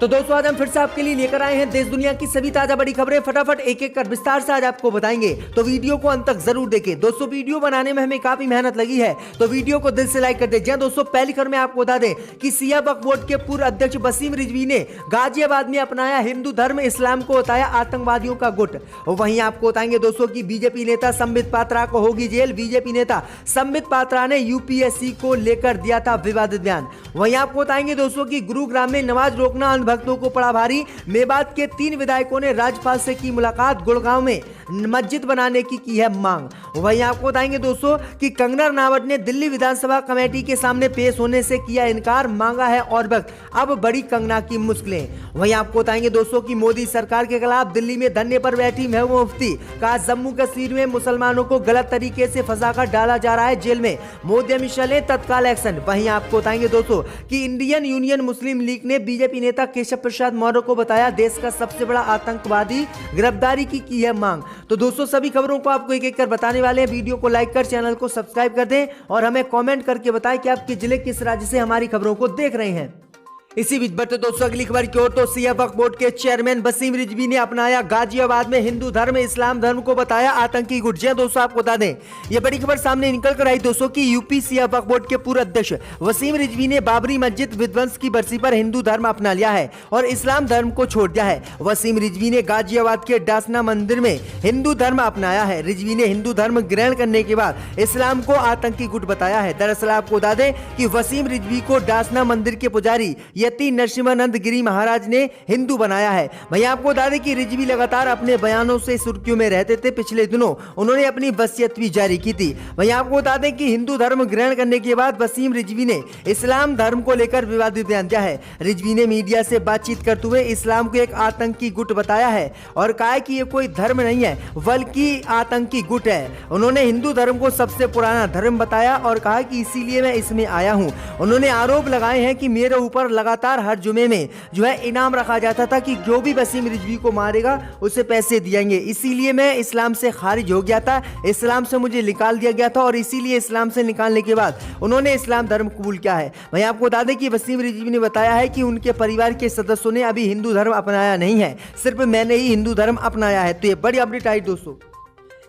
तो दोस्तों आज हम फिर से आपके लिए लेकर आए हैं देश दुनिया की सभी ताजा बड़ी खबरें। फटाफट एक एक कर विस्तार से आज आपको बताएंगे, तो वीडियो को अंत तक जरूर देखें। दोस्तों वीडियो बनाने में हमें काफी मेहनत लगी है, तो वीडियो को दिल से लाइक कर दें। दोस्तों पहली खबर में आपको बता दें कि सिया वक्फ बोर्ड के पूर्व अध्यक्ष वसीम रिजवी ने गाजियाबाद में अपनाया हिंदू धर्म, इस्लाम को बताया आतंकवादियों का गुट। वहीं आपको बताएंगे दोस्तों की बीजेपी नेता संबित पात्रा को होगी जेल। बीजेपी नेता संबित पात्रा ने यूपीएससी को लेकर दिया था विवादित बयान। वहीं आपको बताएंगे दोस्तों की गुरुग्राम में नमाज रोकना भक्तों को पड़ा भारी। मेवात के 3 विधायकों ने राज्यपाल से की मुलाकात। गुड़गांव में मस्जिद बनाने की है मांग। वहीं आपको बताएंगे दोस्तों कि कंगना रनावत ने दिल्ली विधानसभा कमेटी के सामने पेश होने से किया इनकार, मांगा है और वक्त, अब बड़ी कंगना की मुश्किलें। वहीं आपको बताएंगे दोस्तों कि मोदी सरकार के खिलाफ दिल्ली में धरने पर बैठी महबूबा मुफ्ती, कहा जम्मू कश्मीर में मुसलमानों को गलत तरीके से फंसाकर डाला जा रहा है जेल में, मोदी अमित शाह ने तत्काल एक्शन। वहीं आपको बताएंगे दोस्तों कि इंडियन यूनियन मुस्लिम लीग ने बीजेपी नेता केशव प्रसाद मौर्य को बताया देश का सबसे बड़ा आतंकवादी, गिरफ्तारी की है मांग। तो दोस्तों सभी खबरों को आपको एक एक कर बताने वाले हैं। वीडियो को लाइक कर चैनल को सब्सक्राइब कर दें और हमें कमेंट करके बताएं कि आप किस जिले किस राज्य से हमारी खबरों को देख रहे हैं। इसी बीच बढ़ते दोस्तों अगली खबर की ओर, तो सिया वक्फ बोर्ड के चेयरमैन वसीम रिजवी ने अपनाया गाजियाबाद में हिंदू धर्म, इस्लाम धर्म को बताया आतंकी गुट। जी दोस्तों आपको बता दें यह बड़ी खबर सामने निकल कर आई दोस्तों की यूपी सिया वक्फ बोर्ड के पूर्व अध्यक्ष वसीम रिजवी ने बाबरी मस्जिद विध्वंस की बरसी पर हिंदू धर्म अपना लिया है और इस्लाम धर्म को छोड़ दिया है। वसीम रिजवी ने गाजियाबाद के डासना मंदिर में हिंदू धर्म अपनाया है। रिजवी ने हिंदू धर्म ग्रहण करने के बाद इस्लाम को आतंकी गुट बताया है। दरअसल आपको बता दें कि वसीम रिजवी को डासना मंदिर के पुजारी यति नरसिम्हानंद गिरी महाराज ने हिंदू बनाया है। वहीं आपको बता दें कि रिजवी लगातार अपने बयानों से सुर्खियों में रहते थे। पिछले दिनों उन्होंने अपनी वसीयत भी जारी की थी। वहीं आपको बता दें कि हिंदू धर्म ग्रहण करने के बाद वसीम रिजवी ने इस्लाम धर्म को लेकर विवादित बयान दिया है। रिजवी ने मीडिया से बातचीत करते हुए इस्लाम को एक आतंकी गुट बताया है और कहा कि ये कोई धर्म नहीं है बल्कि आतंकी गुट है। उन्होंने हिंदू धर्म को सबसे पुराना धर्म बताया और कहा कि इसीलिए मैं इसमें आया हूं। उन्होंने आरोप लगाए हैं कि मेरे ऊपर लगातार हर जुमे में जो है इनाम रखा जाता था कि जो भी वसीम रिजवी को मारेगा उसे पैसे दिएंगे, इसीलिए मैं इस्लाम से खारिज हो गया था, इस्लाम से मुझे निकाल दिया गया था और इसीलिए इस्लाम से निकालने के बाद उन्होंने इस्लाम धर्म कबूल किया है। वहीं आपको बता दें कि वसीम रिजवी ने बताया है कि उनके परिवार के सदस्यों ने अभी हिंदू धर्म अपनाया नहीं है, सिर्फ मैंने ही हिंदू धर्म अपनाया है। तो ये बड़ी अपडेट आई दोस्तों।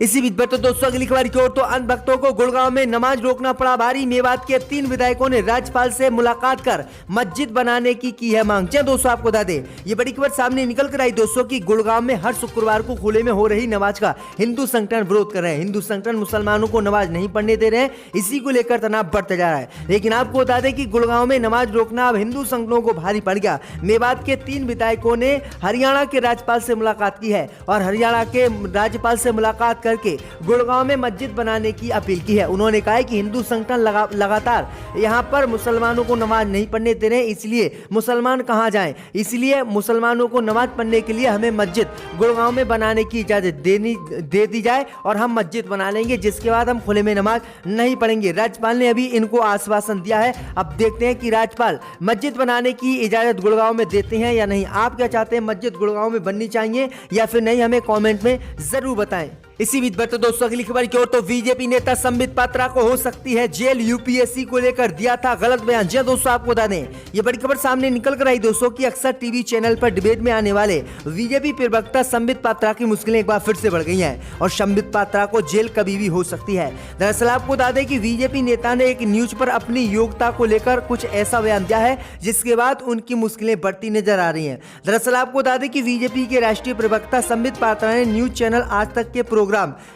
इसी बीच बढ़ते दोस्तों अगली खबर की ओर, तो अन्य भक्तों को गुड़गांव में नमाज रोकना पड़ा भारी। मेवात के 3 विधायकों ने राज्यपाल से मुलाकात कर मस्जिद बनाने की है मांग। दोस्तों आपको बता दें ये बड़ी खबर सामने निकल कर आई दोस्तों की गुड़गांव में हर शुक्रवार को खुले में हो रही नमाज का हिंदू संगठन विरोध कर रहे हैं। हिंदू संगठन मुसलमानों को नमाज नहीं पढ़ने दे रहे हैं, इसी को लेकर तनाव बढ़ता जा रहा है। लेकिन आपको बता दें कि गुड़गांव में नमाज रोकना अब हिंदू संगठनों को भारी पड़ गया। मेवात के 3 विधायकों ने हरियाणा के राज्यपाल से मुलाकात की है और हरियाणा के राज्यपाल से मुलाकात करके गुड़गांव में मस्जिद बनाने की अपील की है। उन्होंने कहा है कि हिंदू संगठन लगातार यहां पर मुसलमानों को नमाज नहीं पढ़ने दे रहे हैं, इसलिए मुसलमान कहां जाएं, इसलिए मुसलमानों को नमाज पढ़ने के लिए हमें मस्जिद गुड़गांव में बनाने की इजाजत दे दी जाए और हम मस्जिद बना लेंगे, जिसके बाद हम खुले में नमाज नहीं पढ़ेंगे। राज्यपाल ने अभी इनको आश्वासन दिया है। अब देखते हैं कि राज्यपाल मस्जिद बनाने की इजाजत गुड़गांव में देते हैं या नहीं। आप क्या चाहते हैं, मस्जिद गुड़गांव में बननी चाहिए या फिर नहीं, हमें कमेंट में जरूर बताएं। इसी बीच बढ़ते दोस्तों अगली खबर की ओर, तो बीजेपी नेता संबित पात्रा को हो सकती है जेल। यूपीएससी को लेकर दिया था गलत बयान। जी दोस्तों आपको बता दें ये बड़ी खबर सामने निकल कर आई दोस्तों की अक्सर टीवी चैनल पर डिबेट में आने वाले बीजेपी प्रवक्ता संबित पात्रा की मुश्किलें एक बार फिर से बढ़ गई हैं और संबित पात्रा को जेल कभी भी हो सकती है। दरअसल आपको बता दें कि बीजेपी नेता ने एक न्यूज पर अपनी योग्यता को लेकर कुछ ऐसा बयान दिया है जिसके बाद उनकी मुश्किलें बढ़ती नजर आ रही हैं। दरअसल आपको बता दें कि बीजेपी के राष्ट्रीय प्रवक्ता संबित पात्रा ने न्यूज चैनल आज तक के प्रोग्राम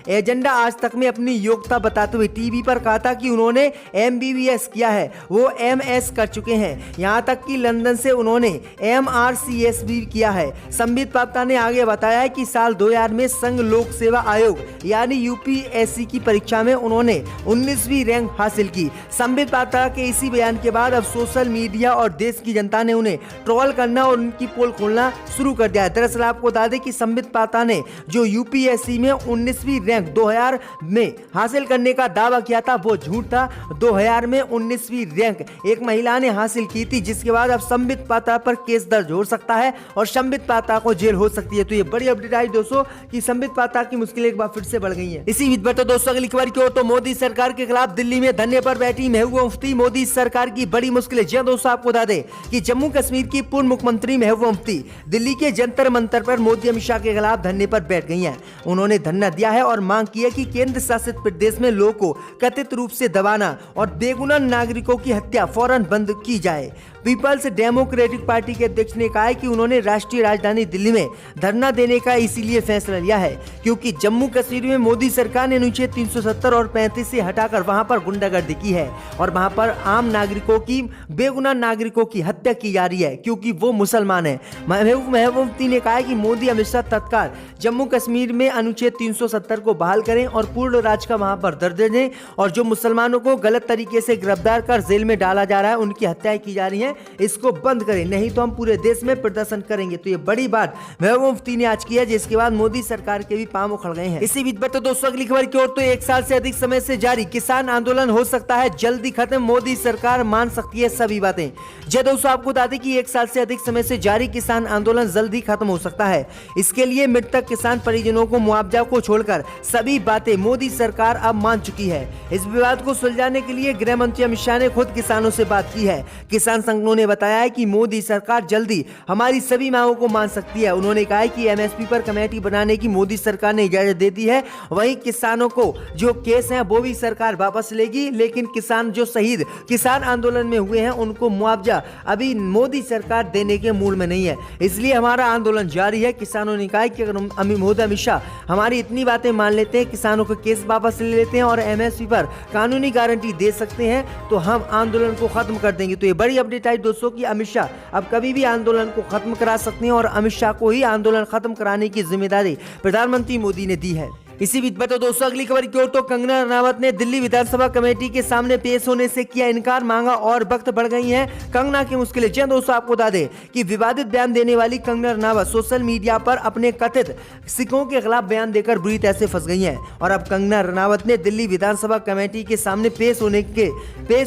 एजेंडा आज तक में अपनी योग्यता बताते हुए टीवी पर कहा था कि उन्होंने एमबीबीएस किया है, वो एमएस कर चुके हैं, यहां तक कि लंदन से उन्होंने एमआरसीएस भी किया है। संबित पात्रा ने आगे बताया है कि साल 2000 में संघ लोक सेवा आयोग यानी यूपीएससी की परीक्षा में उन्होंने 19वीं रैंक हासिल की। संबित पात्रा के इसी बयान के बाद अब सोशल मीडिया और देश की जनता ने उन्हें ट्रोल करना और उनकी पोल खोलना शुरू कर दिया है। दरअसल आपको बता दें कि संबित पात्रा ने जो यूपीएससी में 19वीं रैंक 2000 में हासिल करने का दावा किया था वो झूठ था। 2000 में 19वीं रैंक एक महिला ने हासिल की थी, जिसके बाद अब संबित पात्रा पर केस दर्ज हो सकता है और संबित पात्रा को जेल हो सकती है। तो ये बड़ी अपडेट आई दोस्तों कि संबित पात्रा की मुश्किलें एक बार फिर से बढ़ गई हैं। इसी बीच बढ़ते दोस्तों अगली खबर की ओर, तो मोदी सरकार के खिलाफ दिल्ली में धरने पर बैठी महबूबा मुफ्ती। मोदी सरकार की बड़ी मुश्किलें। जी दोस्तों, आपको बता दें कि जम्मू कश्मीर की पूर्व मुख्यमंत्री महबूबा मुफ्ती दिल्ली के जंतर मंतर पर मोदी अमित शाह के खिलाफ धरने पर बैठ गई हैं। उन्होंने धरना दिया है और मांग की है कि केंद्र शासित प्रदेश में लोगों को कथित रूप से दबाना और बेगुनाह नागरिकों की हत्या फौरन बंद की जाए। पीपल्स डेमोक्रेटिक पार्टी के अध्यक्ष ने कहा है कि उन्होंने राष्ट्रीय राजधानी दिल्ली में धरना देने का इसीलिए फैसला लिया है क्योंकि जम्मू कश्मीर में मोदी सरकार ने अनुच्छेद 370 और 35 से हटाकर वहां पर गुंडागर्दी की है और वहां पर आम नागरिकों की, बेगुनाह नागरिकों की हत्या की जा रही है क्योंकि वो मुसलमान है। महबूबा मुफ्ती ने कहा है कि मोदी अमित शाह तत्काल जम्मू कश्मीर में अनुच्छेद 370 को बहाल करें और पूर्ण राज का वहां पर दर्ज दें और जो मुसलमानों को गलत तरीके से गिरफ्तार कर जेल में डाला जा रहा है, उनकी हत्याएं की जा रही है, इसको बंद करें, नहीं तो हम पूरे देश में प्रदर्शन करेंगे। तो ये बड़ी बात महबूबा मुफ्ती ने आज किया, जिसके बाद मोदी सरकार के भी पांव उखड़ गए हैं। इसी बीच तो दोस्तों अगली खबर की ओर, तो 1 साल से अधिक समय से जारी किसान आंदोलन हो सकता है जल्दी खत्म, मोदी सरकार मान सकती है सभी बातें। जय दोस्तों, आपको बता दें कि 1 साल से अधिक समय से जारी किसान आंदोलन जल्दी खत्म हो सकता है। इसके लिए मृतक किसान परिजनों को मुआवजा को छोड़कर सभी बातें मोदी सरकार अब मान चुकी है। इस विवाद को सुलझाने के लिए गृह मंत्री अमित शाह ने खुद किसानों से बात की है। किसान संगठनों ने बताया है कि मोदी सरकार जल्दी हमारी सभी मांगों को मान सकती है। उन्होंने कहा है कि एमएसपी पर कमेटी बनाने की मोदी सरकार ने इजाजत दे दी है। वहीं किसानों को जो केस हैं वो भी सरकार वापस लेगी, लेकिन किसान जो शहीद किसान आंदोलन में हुए हैं उनको मुआवजा अभी मोदी सरकार देने के मूड में नहीं है, इसलिए हमारा आंदोलन जारी है। किसानों ने कहा कि अगर मोदी अमित शाह हमारी इतनी बातें मान लेते हैं, किसानों के केस वापस ले लेते हैं और एमएसपी पर कानूनी गारंटी दे सकते हैं तो हम आंदोलन को खत्म कर देंगे। तो ये बड़ी अपडेट आई दोस्तों कि अमित शाह अब कभी भी आंदोलन को खत्म करा सकते हैं और अमित शाह को ही आंदोलन खत्म कराने की जिम्मेदारी प्रधानमंत्री मोदी ने दी है। इसी बीच में तो दोस्तों अगली खबर की ओर, तो कंगना रनावत ने दिल्ली विधानसभा कमेटी के सामने पेश होने से किया इनकार, मांगा और वक्त बढ़ गई है कंगना की मुश्किलें। जी दोस्तों, आपको बता दें कि विवादित बयान देने वाली कंगना रनावत सोशल मीडिया पर अपने कथित सिखों के खिलाफ बयान देकर बुरी तरह से फंस गई हैं और अब कंगना रनावत ने दिल्ली विधानसभा कमेटी के सामने पेश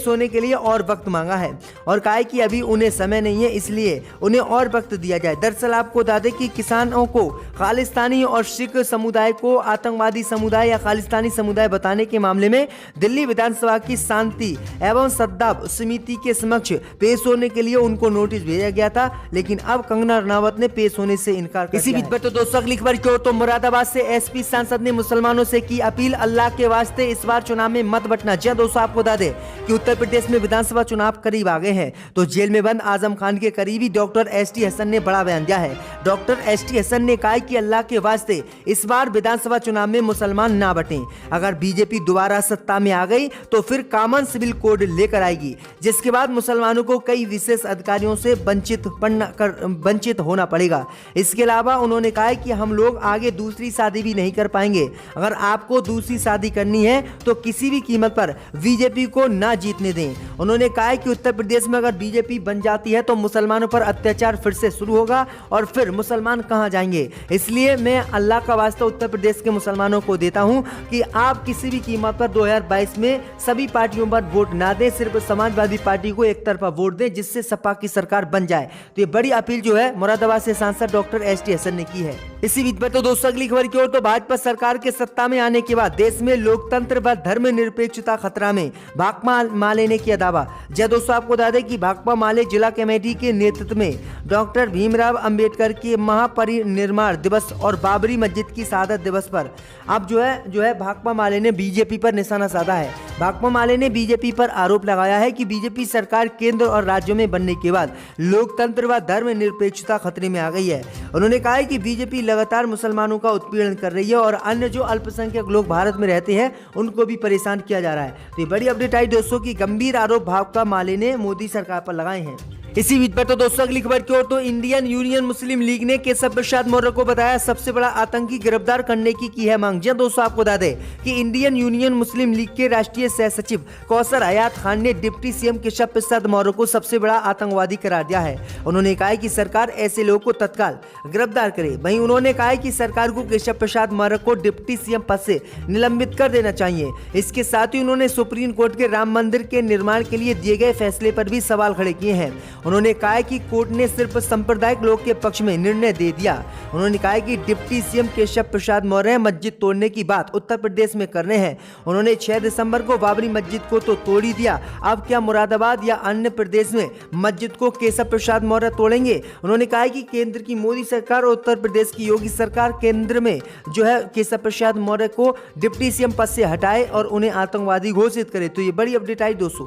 होने के लिए और वक्त मांगा है और कहा है कि अभी उन्हें समय नहीं है, इसलिए उन्हें और वक्त दिया जाए। दरअसल आपको बता दें कि किसानों को खालिस्तानी और सिख समुदाय को आतंकवादी समुदाय या खालिस्तानी समुदाय बताने के मामले में दिल्ली विधानसभा की शांति एवं सद्भाव समिति के समक्ष पेश होने के लिए उनको नोटिस भेजा गया था, लेकिन अब कंगना रनावत ने पेश होने से इनकार कर दिया। इसी बीच में तो दोस्तों अगली खबर की ओर, तो मुरादाबाद से एसपी सांसद ने मुसलमानों से की अपील, अल्लाह के वास्ते इस बार चुनाव में मत बटना। जी दोस्तों, आपको बता दें कि उत्तर प्रदेश में विधानसभा चुनाव करीब आ गए हैं, तो जेल में बंद आजम खान के करीबी डॉक्टर एसटी हसन ने बड़ा बयान दिया है। डॉक्टर एसटी हसन ने कहा कि अल्लाह के वास्ते इस बार विधानसभा चुनाव में मुसलमान ना बटें। अगर बीजेपी दोबारा सत्ता में आ गई तो फिर कॉमन सिविल कोड लेकर आएगी, जिसके बाद मुसलमानों को कई विशेष अधिकारियों से वंचित होना पड़ेगा। इसके अलावा उन्होंने कहा कि हम लोग आगे दूसरी शादी भी नहीं कर पाएंगे। अगर आपको दूसरी शादी करनी है तो किसी भी कीमत पर बीजेपी को ना जीतने दें। उन्होंने कहा कि उत्तर प्रदेश में अगर बीजेपी बन जाती है तो मुसलमानों पर अत्याचार फिर से शुरू होगा और फिर मुसलमान कहां जाएंगे। इसलिए मैं अल्लाह का वास्ता उत्तर प्रदेश के मुसलमानों को देता हूं कि आप किसी भी कीमत पर 2022 में सभी पार्टियों पर वोट ना दें, सिर्फ समाजवादी पार्टी को एक तरफा वोट दें, जिससे सपा की सरकार बन जाए। तो ये बड़ी अपील जो है मुरादाबाद से सांसद डॉक्टर एसटी हसन ने की है। इसी बीच में तो दोस्तों अगली खबर की ओर, तो भाजपा सरकार के सत्ता में आने के बाद देश में लोकतंत्र व धर्मनिरपेक्षता खतरा में, भाकपा माले ने किया दावा। जय दोस्तों, आपको बता दें कि भाकपा माले जिला कमेटी के नेतृत्व में डॉक्टर भीमराव अंबेडकर के महापरिनिर्वाण दिवस और बाबरी मस्जिद की शहादत दिवस पर अब जो है भाकपा माले ने बीजेपी पर निशाना साधा है। भाकपा माले ने बीजेपी पर आरोप लगाया है कि बीजेपी सरकार केंद्र और राज्यों में बनने के बाद लोकतंत्र व धर्मनिरपेक्षता खतरे में आ गई है। उन्होंने कहा है कि बीजेपी लगातार मुसलमानों का उत्पीड़न कर रही है और अन्य जो अल्पसंख्यक लोग भारत में रहते हैं उनको भी परेशान किया जा रहा है। तो ये बड़ी अपडेट आई दोस्तों की गंभीर आरोप भाकपा माले ने मोदी सरकार पर लगाए हैं। इसी बीच पर तो दोस्तों अगली खबर की ओर तो इंडियन यूनियन मुस्लिम लीग ने केशव प्रसाद मौर्य को बताया सबसे बड़ा आतंकी गिरफ्तार करने की है मांग। जी दोस्तों, आपको बता दें कि इंडियन यूनियन मुस्लिम लीग के राष्ट्रीय सह सचिव कौसर हयात खान ने डिप्टी सीएम केशव प्रसाद मौर्य को सबसे बड़ा आतंकवादी करार दिया है। उन्होंने कहा है कि सरकार ऐसे लोगों को तत्काल गिरफ्तार करे। वहीं उन्होंने कहा है कि सरकार को केशव प्रसाद मौर्य को डिप्टी सीएम पद से निलंबित कर देना चाहिए। इसके साथ ही उन्होंने सुप्रीम कोर्ट के राम मंदिर के निर्माण के लिए दिए गए फैसले पर भी सवाल खड़े किए हैं। उन्होंने कहा है कि कोर्ट ने सिर्फ सांप्रदायिक लोग के पक्ष में निर्णय दे दिया। उन्होंने कहा है कि डिप्टी सीएम केशव प्रसाद मौर्य मस्जिद तोड़ने की बात उत्तर प्रदेश में कर रहे हैं। उन्होंने 6 दिसंबर को बाबरी मस्जिद को तो तोड़ ही दिया, अब क्या मुरादाबाद या अन्य प्रदेश में मस्जिद को केशव प्रसाद मौर्य तोड़ेंगे। उन्होंने कहा है कि केंद्र की मोदी सरकार और उत्तर प्रदेश की योगी सरकार केंद्र में जो है केशव प्रसाद मौर्य को डिप्टी सीएम पद से हटाए और उन्हें आतंकवादी घोषित करे। तो ये बड़ी अपडेट आई दोस्तों।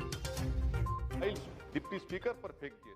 डिप्टी स्पीकर पर फेंक दिए।